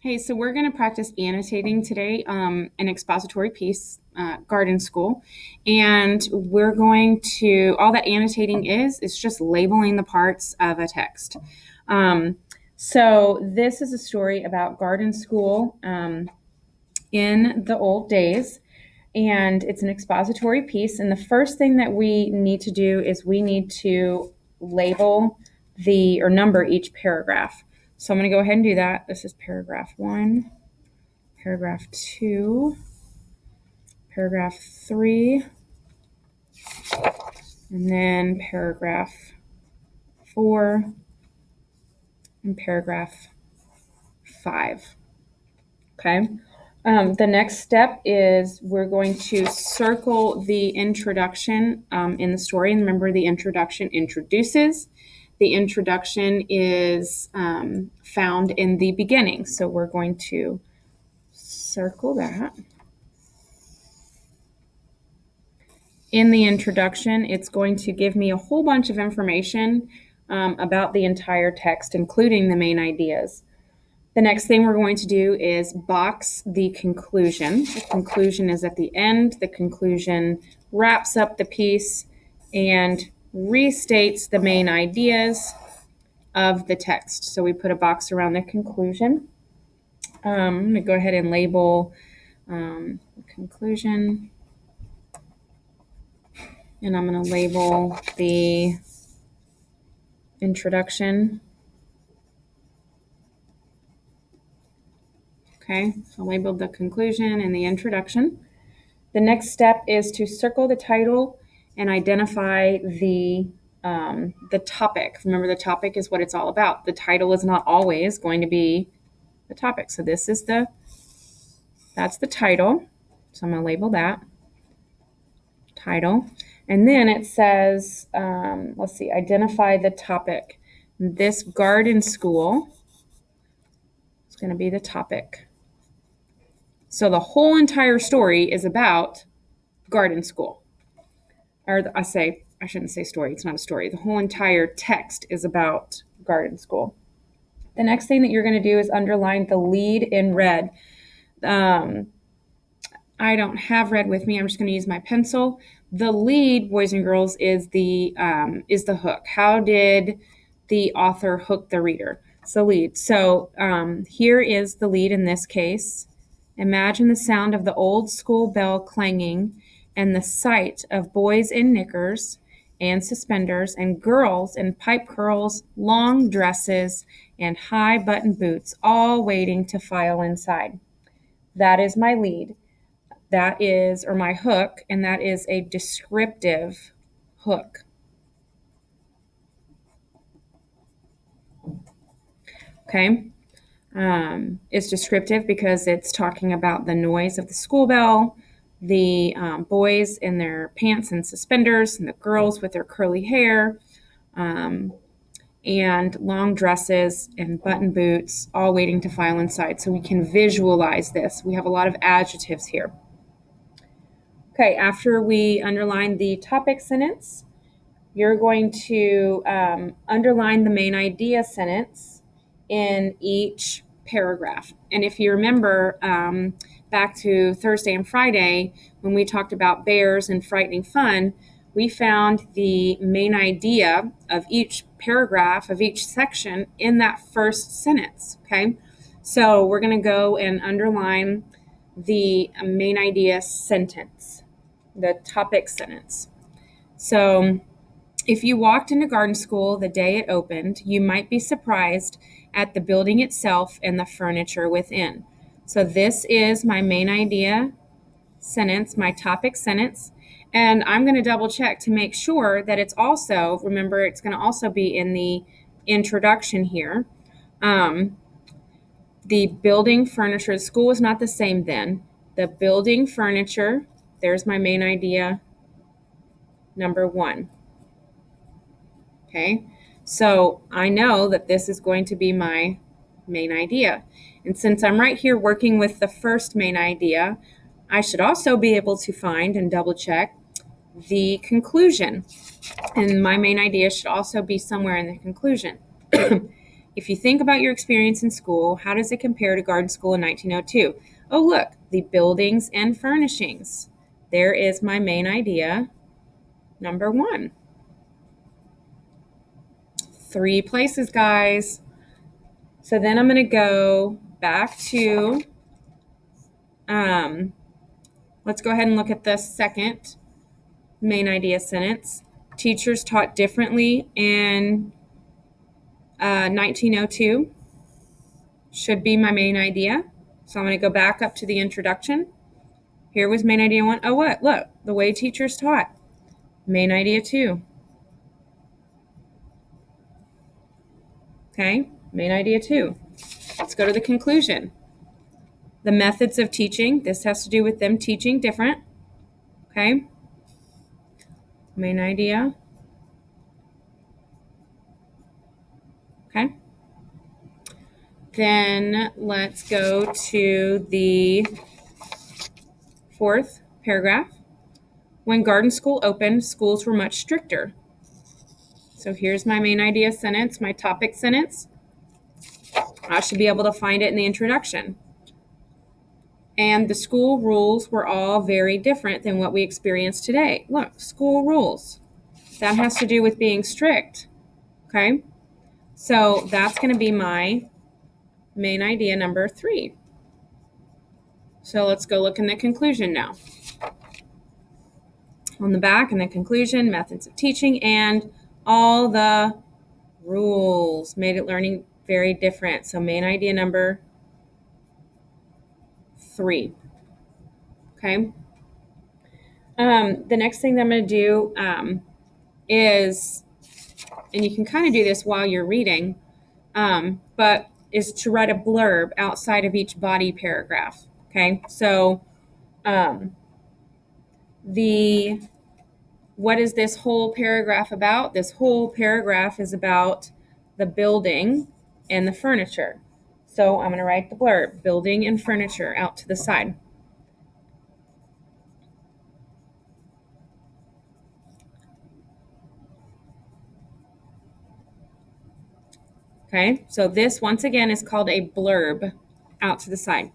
Hey, so we're going to practice annotating today, an expository piece, garden school. And we're going to, all that annotating is just labeling the parts of a text. So this is a story about garden school in the old days. And it's an expository piece. And the first thing that we need to do is we need to label or number each paragraph. So I'm going to go ahead and do that. This is paragraph 1. Paragraph 2, paragraph 3, and then paragraph 4, and paragraph 5. Okay. The next step is we're going to circle the introduction in the story. And remember, the introduction introduces. The introduction is found in the beginning. So we're going to circle that. In the introduction, it's going to give me a whole bunch of information about the entire text, including the main ideas. The next thing we're going to do is box the conclusion. The conclusion is at the end. The conclusion wraps up the piece and restates the main ideas of the text. So we put a box around the conclusion. I'm going to go ahead and label conclusion. And I'm going to label the introduction. Okay, so I labeled the conclusion and the introduction. The next step is to circle the title and identify the topic. Remember, the topic is what it's all about. The title is not always going to be the topic. So that's the title. So I'm going to label that title. And then it says, identify the topic. This garden school is going to be the topic. So the whole entire story is about garden school. I shouldn't say story. It's not a story. The whole entire text is about garden school. The next thing that you're going to do is underline the lead in red. I don't have red with me. I'm just going to use my pencil. The lead, boys and girls, is the hook. How did the author hook the reader? It's the lead. So here is the lead in this case. Imagine the sound of the old school bell clanging and the sight of boys in knickers and suspenders and girls in pipe curls, long dresses, and high button boots, all waiting to file inside. That is my lead. Or my hook, and that is a descriptive hook. Okay. It's descriptive because it's talking about the noise of the school bell, the boys in their pants and suspenders, and the girls with their curly hair, and long dresses and button boots, all waiting to file inside. So we can visualize this. We have a lot of adjectives here. Okay, after we underline the topic sentence, you're going to underline the main idea sentence in each paragraph. And if you remember back to Thursday and Friday, when we talked about bears and frightening fun, we found the main idea of each paragraph, of each section, in that first sentence. Okay, so we're going to go and underline the main idea sentence, the topic sentence. So if you walked into garden school the day it opened, you might be surprised at the building itself and the furniture within. So this is my main idea sentence, my topic sentence, and I'm going to double check to make sure that it's going to also be in the introduction here. The building furniture, the school was not the same then. The building furniture, there's my main idea, number 1. Okay, so I know that this is going to be my main idea. And since I'm right here working with the first main idea, I should also be able to find and double check the conclusion. And my main idea should also be somewhere in the conclusion. If you think about your experience in school, how does it compare to garden school in 1902? Oh, look, the buildings and furnishings. There is my main idea, number 1. 3 places, guys. So then I'm going to go back to, let's go ahead and look at the second main idea sentence. Teachers taught differently in 1902 should be my main idea. So I'm going to go back up to the introduction. Here was main idea 1. Oh, what? Look, the way teachers taught. Main idea 2. Okay, main idea 2. Let's go to the conclusion. The methods of teaching. This has to do with them teaching different. Okay, main idea. Okay. Then let's go to the 4th paragraph. When garden school opened, schools were much stricter. So here's my main idea sentence, my topic sentence. I should be able to find it in the introduction. And the school rules were all very different than what we experience today. Look, school rules. That has to do with being strict. Okay? So that's going to be my main idea number 3. So let's go look in the conclusion now. On the back in the conclusion, methods of teaching and all the rules made it learning very different. So main idea number 3. Okay. The next thing that I'm going to do is, and you can kind of do this while you're reading, but is to write a blurb outside of each body paragraph. Okay. So what is this whole paragraph about? This whole paragraph is about the building and the furniture. So I'm going to write the blurb, building and furniture, out to the side. Okay, so this once again is called a blurb, out to the side.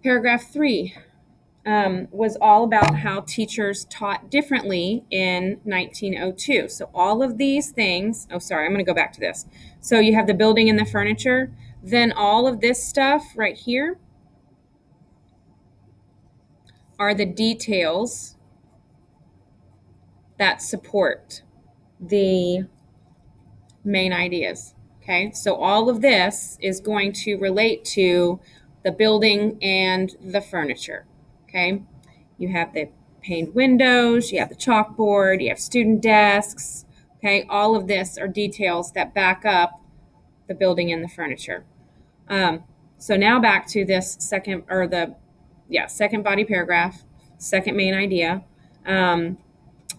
Paragraph 3 was all about how teachers taught differently in 1902. So all of these things, I'm going to go back to this. So you have the building and the furniture, then all of this stuff right here are the details that support the main ideas. Okay, so all of this is going to relate to the building and the furniture. Okay, you have the paned windows, you have the chalkboard, you have student desks. Okay, all of this are details that back up the building and the furniture. So now back to this second body paragraph, second main idea.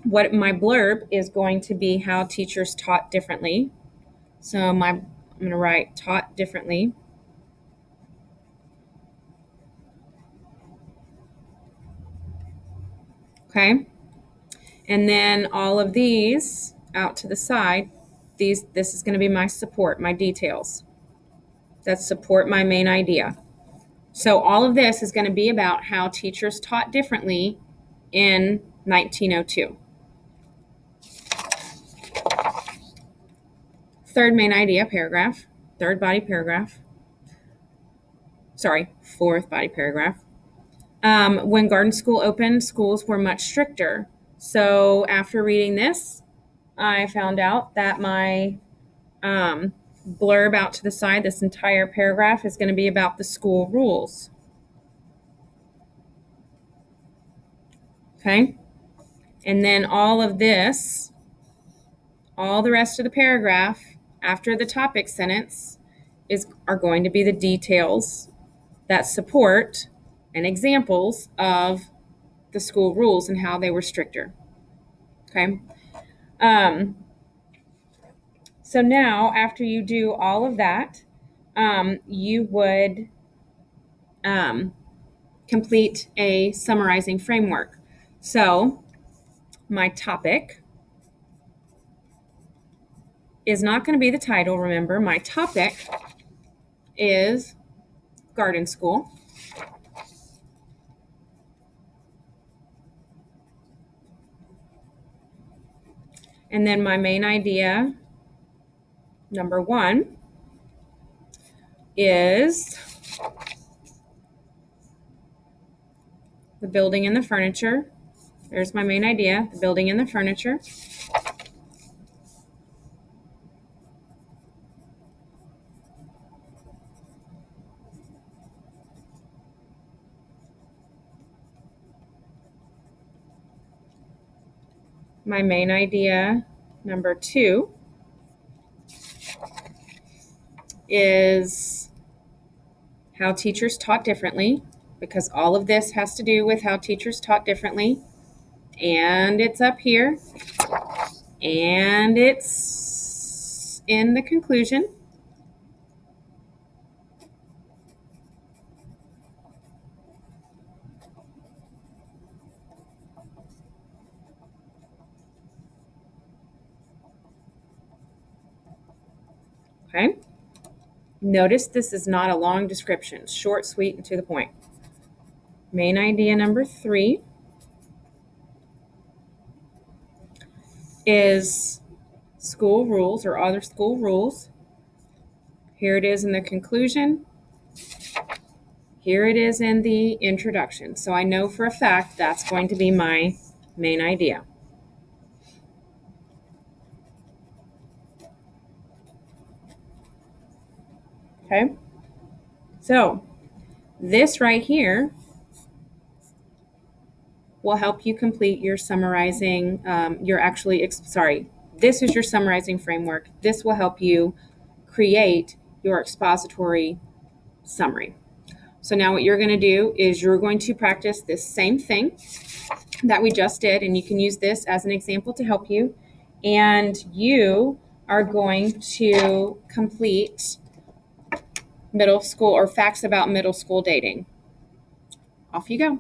What my blurb is going to be how teachers taught differently. So I'm going to write taught differently. Okay. And then all of these out to the side, this is going to be my support, my details that support my main idea. So all of this is going to be about how teachers taught differently in 1902. Third main idea paragraph, fourth body paragraph. When garden school opened, schools were much stricter. So after reading this, I found out that my blurb out to the side, this entire paragraph, is going to be about the school rules. Okay? And then all of this, all the rest of the paragraph after the topic sentence are going to be the details that support and examples of the school rules and how they were stricter. Okay. So now, after you do all of that, you would complete a summarizing framework. So my topic is not going to be the title. Remember, my topic is garden school. And then my main idea, number 1, is the building and the furniture. There's my main idea, the building and the furniture. My main idea, number 2, is how teachers taught differently, because all of this has to do with how teachers taught differently. And it's up here. And it's in the conclusion. Okay. Notice this is not a long description. Short, sweet, and to the point. Main idea number 3 is school rules or other school rules. Here it is in the conclusion. Here it is in the introduction. So I know for a fact that's going to be my main idea. Okay. So this right here will help you complete your summarizing, this is your summarizing framework. This will help you create your expository summary. So now what you're going to do is you're going to practice this same thing that we just did, and you can use this as an example to help you. And you are going to complete middle school or facts about middle school dating. Off you go.